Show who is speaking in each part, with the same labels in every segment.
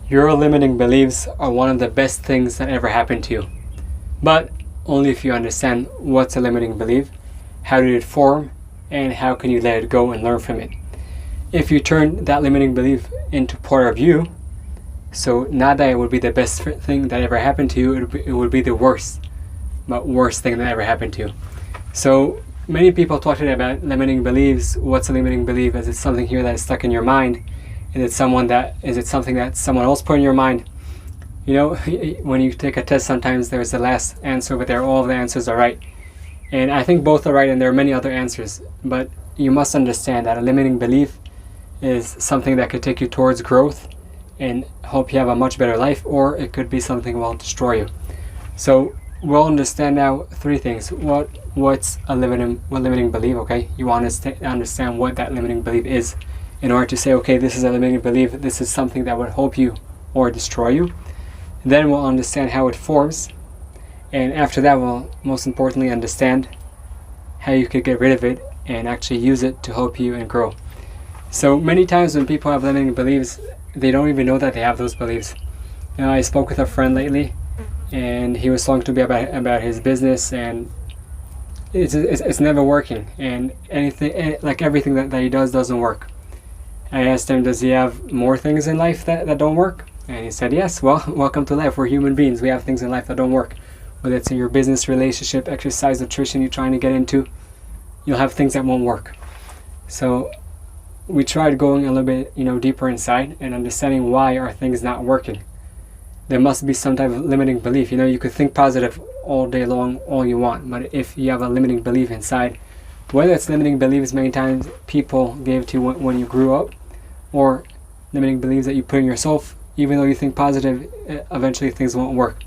Speaker 1: Your limiting beliefs are one of the best things that ever happened to you. But only if you understand what's a limiting belief, how did it form, and how can you let it go and learn from it. If you turn that limiting belief into part of you, so not that it would be the best thing that ever happened to you, it would be the worst thing that ever happened to you. So many people talk today about limiting beliefs. What's a limiting belief? Is it something here that is stuck in your mind? Is it something that someone else put in your mind? You know, when you take a test, sometimes there's the last answer, but all of the answers are right. And I think both are right, and there are many other answers. But you must understand that a limiting belief is something that could take you towards growth and help you have a much better life, or it could be something that will destroy you. So we'll understand now three things. What's a limiting belief? Okay, you want to understand what that limiting belief is, in order to say, okay, this is a limiting belief. This is something that would help you or destroy you. Then we'll understand how it forms, and after that, we'll most importantly understand how you could get rid of it and actually use it to help you and grow. So many times when people have limiting beliefs, they don't even know that they have those beliefs. You know, I spoke with a friend lately, and he was talking to me about his business, and it's never working, and everything that he does doesn't work. I asked him, does he have more things in life that don't work? And he said, yes. Well, welcome to life. We're human beings. We have things in life that don't work. Whether it's in your business, relationship, exercise, nutrition you're trying to get into, you'll have things that won't work. So we tried going a little bit, deeper inside and understanding why are things not working. There must be some type of limiting belief. You could think positive all day long, all you want, but if you have a limiting belief inside, whether it's limiting beliefs many times people gave to you when you grew up, or limiting beliefs that you put in yourself, even though you think positive, eventually things won't work.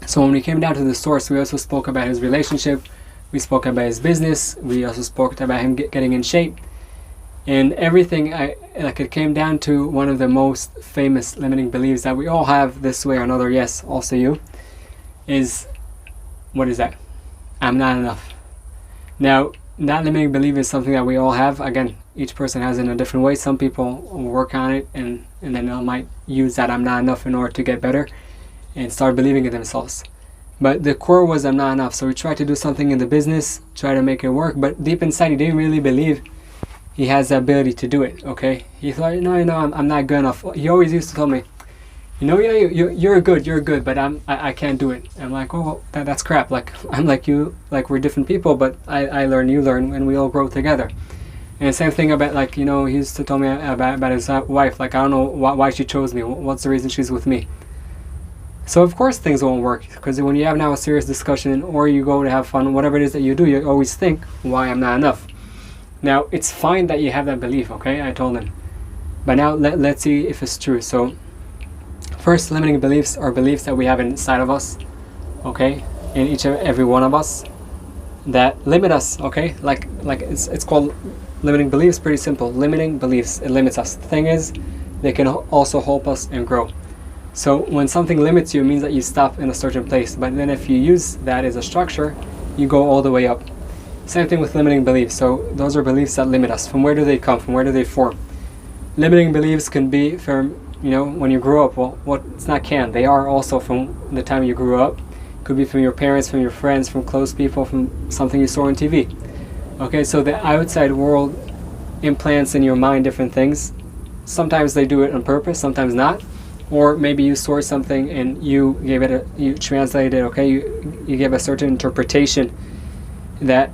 Speaker 1: So when we came down to the source, we also spoke about his relationship, we spoke about his business, we also spoke about him getting in shape, and everything. It came down to one of the most famous limiting beliefs that we all have this way or another. Yes, also you. What is that? I'm not enough. Now, that limiting belief is something that we all have. Again, each person has it in a different way. Some people work on it and then they might use that I'm not enough in order to get better and start believing in themselves. But the core was I'm not enough. So he tried to do something in the business, try to make it work, but deep inside he didn't really believe he has the ability to do it, okay? He thought, I'm not good enough. He always used to tell me, you're good, but I can't do it. I'm like, oh, that's crap. Like, I'm like you, like we're different people, but I learn, you learn, and we all grow together. And same thing about he used to tell me about his wife. Like, I don't know why she chose me. What's the reason she's with me? So of course things won't work, because when you have now a serious discussion or you go to have fun, whatever it is that you do, you always think, why I'm not enough. Now, it's fine that you have that belief, okay? I told him. But now let's see if it's true. So first, limiting beliefs are beliefs that we have inside of us, okay? In each and every one of us that limit us, okay? Like it's called limiting beliefs. Pretty simple. Limiting beliefs, it limits us. The thing is, they can also help us and grow. So when something limits you, it means that you stop in a certain place. But then if you use that as a structure, you go all the way up. Same thing with limiting beliefs. So those are beliefs that limit us. From where do they come? From where do they form? Limiting beliefs can be from, when you grew up. Well, it's not can. They are also from the time you grew up. Could be from your parents, from your friends, from close people, from something you saw on TV. Okay, so the outside world implants in your mind different things. Sometimes they do it on purpose, sometimes not. Or maybe you saw something and you translated it, okay? You gave a certain interpretation that,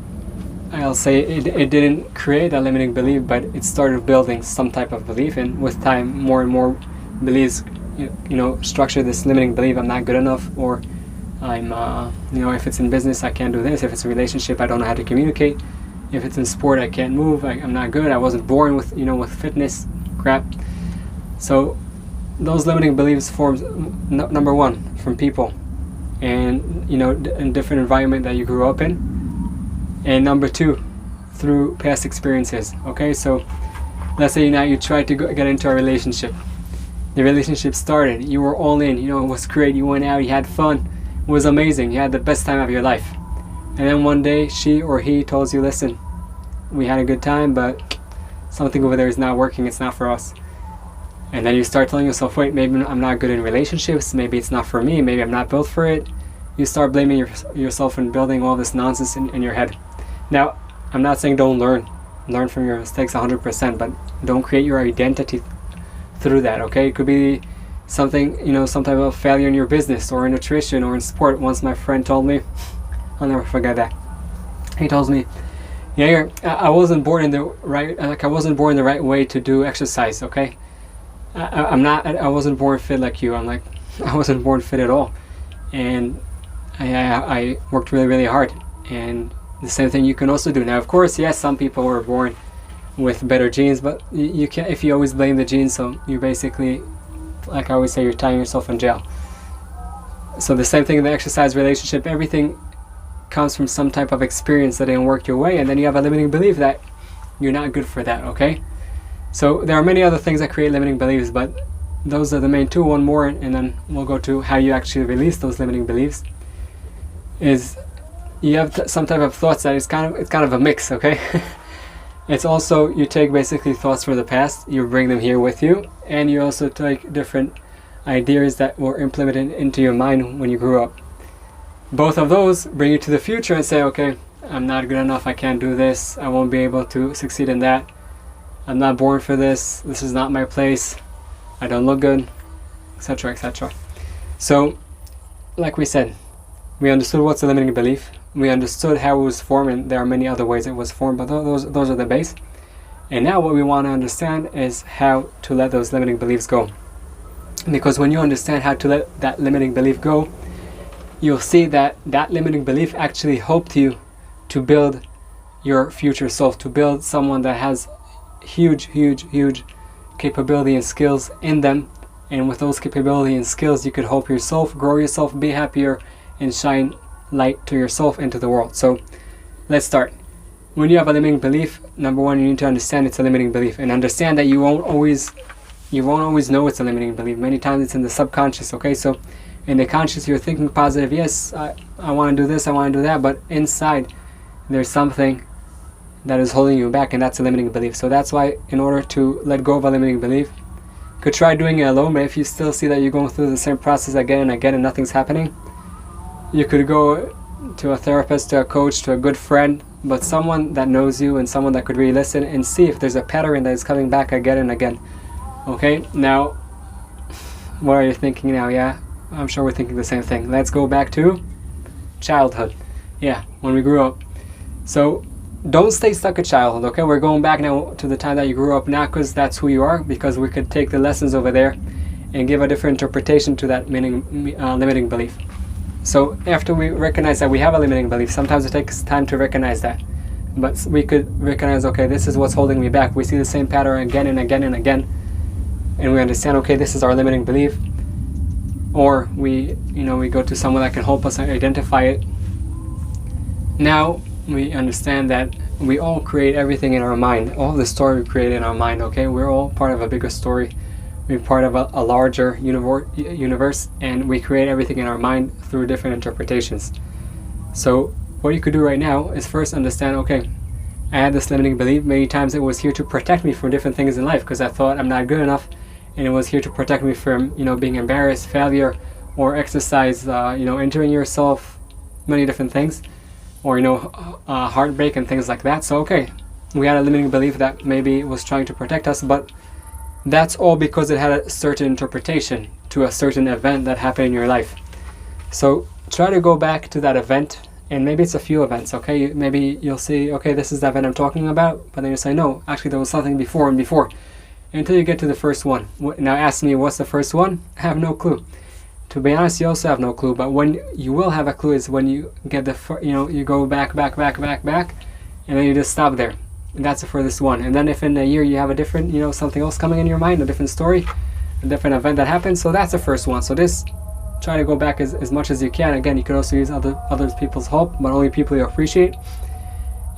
Speaker 1: I'll say, it didn't create a limiting belief, but it started building some type of belief, and with time more and more beliefs structure this limiting belief. I'm not good enough, or I'm if it's in business I can't do this, if it's a relationship I don't know how to communicate, if it's in sport I can't move, I'm not good, I wasn't born with fitness crap. So those limiting beliefs forms number one from people, and in different environment that you grew up in. And number two, through past experiences. Okay, so let's say now you tried to get into a relationship. The relationship started, you were all in, it was great, you went out, you had fun, it was amazing, you had the best time of your life. And then one day she or he tells you, listen, we had a good time, but something over there is not working, it's not for us. And then you start telling yourself, wait, maybe I'm not good in relationships, maybe it's not for me, maybe I'm not built for it. You start blaming yourself and building all this nonsense in your head. Now, I'm not saying don't learn from your mistakes 100%, but don't create your identity through that, okay? It could be something, some type of failure in your business or in nutrition or in sport. Once my friend told me, I'll never forget that. He told me, yeah, I wasn't born in the right way to do exercise, okay? I wasn't born fit like you. I'm like, I wasn't born fit at all. And I worked really, really hard. And the same thing you can also do. Now, of course, yes, some people were born with better genes, but you can't, if you always blame the genes, so you basically, like I always say, you're tying yourself in jail. So the same thing in the exercise, relationship, everything comes from some type of experience that didn't work your way, and then you have a limiting belief that you're not good for that, okay? So there are many other things that create limiting beliefs, but those are the main two. One more, and then we'll go to how you actually release those limiting beliefs. Is you have some type of thoughts that it's kind of a mix, okay? It's also, you take basically thoughts from the past, you bring them here with you, and you also take different ideas that were implemented into your mind when you grew up. Both of those bring you to the future and say, okay, I'm not good enough, I can't do this, I won't be able to succeed in that, I'm not born for this is not my place, I don't look good, etc., etc. So, like we said, we understood what's a limiting belief, we understood how it was formed, and there are many other ways it was formed, but those are the base. And now what we want to understand is how to let those limiting beliefs go. Because when you understand how to let that limiting belief go, you'll see that that limiting belief actually helped you to build your future self, to build someone that has huge capability and skills in them. And with those capability and skills, you could help yourself, grow yourself, be happier, and shine light to yourself into the world. So let's start. When you have a limiting belief, number one, you need to understand it's a limiting belief, and understand that you won't always know it's a limiting belief. Many times it's in the subconscious, okay? So in the conscious, you're thinking positive, yes, I want to do this, I want to do that, but inside there's something that is holding you back, and that's a limiting belief. So that's why, in order to let go of a limiting belief, you could try doing it alone, but if you still see that you're going through the same process again and again and nothing's happening, you could go to a therapist, to a coach, to a good friend, but someone that knows you and someone that could really listen and see if there's a pattern that is coming back again and again. Okay, now, what are you thinking now? Yeah, I'm sure we're thinking the same thing. Let's go back to childhood. Yeah, when we grew up. So, don't stay stuck at childhood, okay? We're going back now to the time that you grew up, not because that's who you are, because we could take the lessons over there and give a different interpretation to that limiting belief. So after we recognize that we have a limiting belief, sometimes it takes time to recognize that. But we could recognize, okay, this is what's holding me back. We see the same pattern again and again and again. And we understand, okay, this is our limiting belief. Or we go to someone that can help us identify it. Now we understand that we all create everything in our mind. All the story we create in our mind, okay? We're all part of a bigger story. We're part of a larger universe, and we create everything in our mind through different interpretations. So what you could do right now is first understand, okay, I had this limiting belief. Many times it was here to protect me from different things in life, because I thought I'm not good enough, and it was here to protect me from being embarrassed, failure, or exercise, injuring yourself, many different things, or heartbreak and things like that. So okay, we had a limiting belief that maybe was trying to protect us, but that's all because it had a certain interpretation to a certain event that happened in your life. So try to go back to that event, and maybe it's a few events, okay? Maybe you'll see, okay, this is the event I'm talking about, but then you say, no, actually there was something before and before, until you get to the first one. Now ask me, what's the first one? I have no clue. To be honest, you also have no clue, but when you will have a clue is when you get you go back, and then you just stop there. And that's the furthest one. And then if in a year you have a different, something else coming in your mind, a different story, a different event that happened, so that's the first one. So try to go back as much as you can. Again, you could also use other people's help, but only people you appreciate.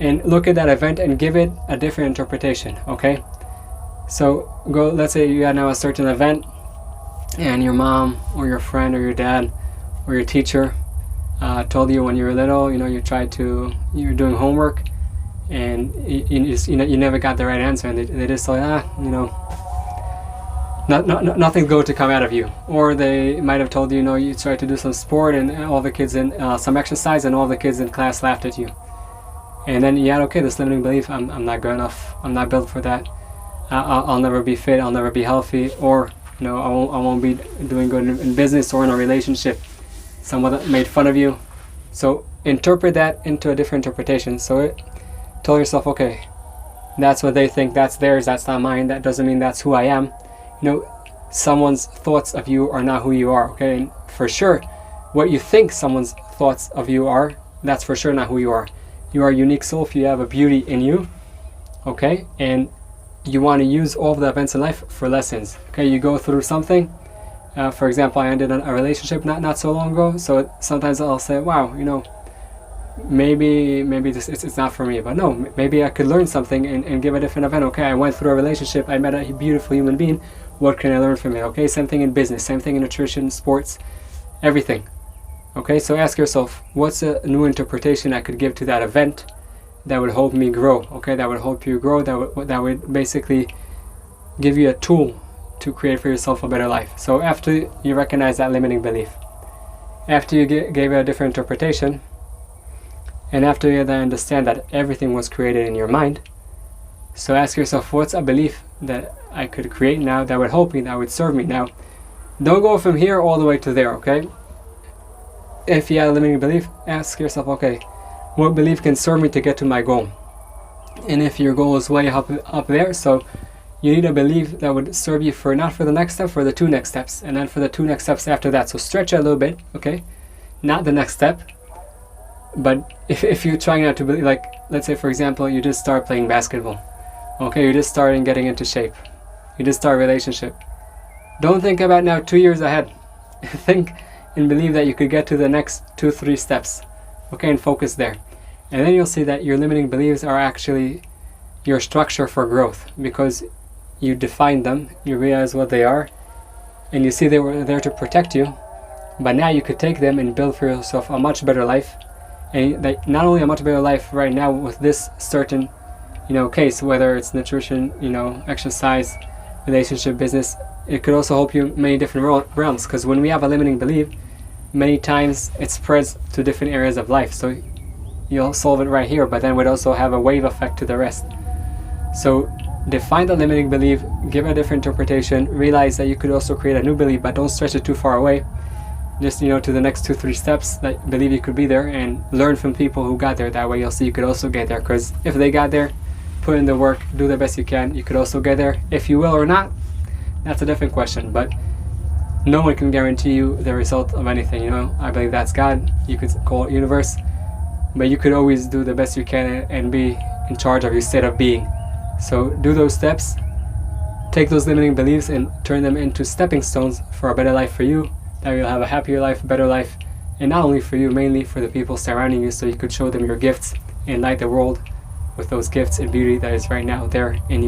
Speaker 1: And look at that event and give it a different interpretation, okay? So let's say you had now a certain event, and your mom or your friend or your dad or your teacher told you when you were little, you're doing homework, and you never got the right answer, and they just thought, nothing's going to come out of you. Or they might have told you, you tried to do some sport and all the kids in some exercise and all the kids in class laughed at you. And then you had, okay, this limiting belief, I'm not good enough, I'm not built for that, I'll never be fit, I'll never be healthy, or I won't be doing good in business or in a relationship. Someone that made fun of you. So interpret that into a different interpretation. So tell yourself, okay, that's what they think, that's theirs, that's not mine, that doesn't mean that's who I am. Someone's thoughts of you are not who you are, okay? And for sure, what you think someone's thoughts of you are, that's for sure not who you are. You are a unique soul if you have a beauty in you, okay? And you want to use all of the events in life for lessons, okay? You go through something. For example, I ended a relationship not so long ago, so sometimes I'll say, wow, maybe this it's not for me, but no, maybe I could learn something and give a different event. Okay, I went through a relationship, I met a beautiful human being, what can I learn from it? Okay, same thing in business, same thing in nutrition, sports, everything. Okay, so ask yourself, what's a new interpretation I could give to that event that would help me grow? Okay, that would help you grow, that would basically give you a tool to create for yourself a better life. So after you recognize that limiting belief, after you gave it a different interpretation, and after you then understand that everything was created in your mind, so ask yourself, what's a belief that I could create now that would help me, that would serve me? Now, don't go from here all the way to there, okay? If you have a limiting belief, ask yourself, okay, what belief can serve me to get to my goal? And if your goal is way up there, so you need a belief that would serve you not for the next step, for the 2 next steps, and then for the 2 next steps after that. So stretch it a little bit, okay? Not the next step, but if you're trying not to believe, like, let's say for example, you just start playing basketball, okay? You're just starting getting into shape. You just start a relationship. Don't think about now 2 years ahead. Think and believe that you could get to the next 2-3 steps, okay? And focus there. And then you'll see that your limiting beliefs are actually your structure for growth, because you define them, you realize what they are, and you see they were there to protect you, but now you could take them and build for yourself a much better life. And not only a much better life right now with this certain case, whether it's nutrition, exercise, relationship, business, it could also help you many different realms, because when we have a limiting belief, many times it spreads to different areas of life. So you'll solve it right here, but then would also have a wave effect to the rest. So define the limiting belief, give a different interpretation, realize that you could also create a new belief, but don't stretch it too far away. Just to the next 2-3 steps that believe you could be there, and learn from people who got there. That way you'll see you could also get there, because if they got there, put in the work, do the best you can, you could also get there. If you will or not, that's a different question, but no one can guarantee you the result of anything. I believe that's God, you could call it universe, but you could always do the best you can and be in charge of your state of being. So do those steps, take those limiting beliefs and turn them into stepping stones for a better life for you, that you'll have a happier life, better life, and not only for you, mainly for the people surrounding you, so you could show them your gifts and light the world with those gifts and beauty that is right now there in you.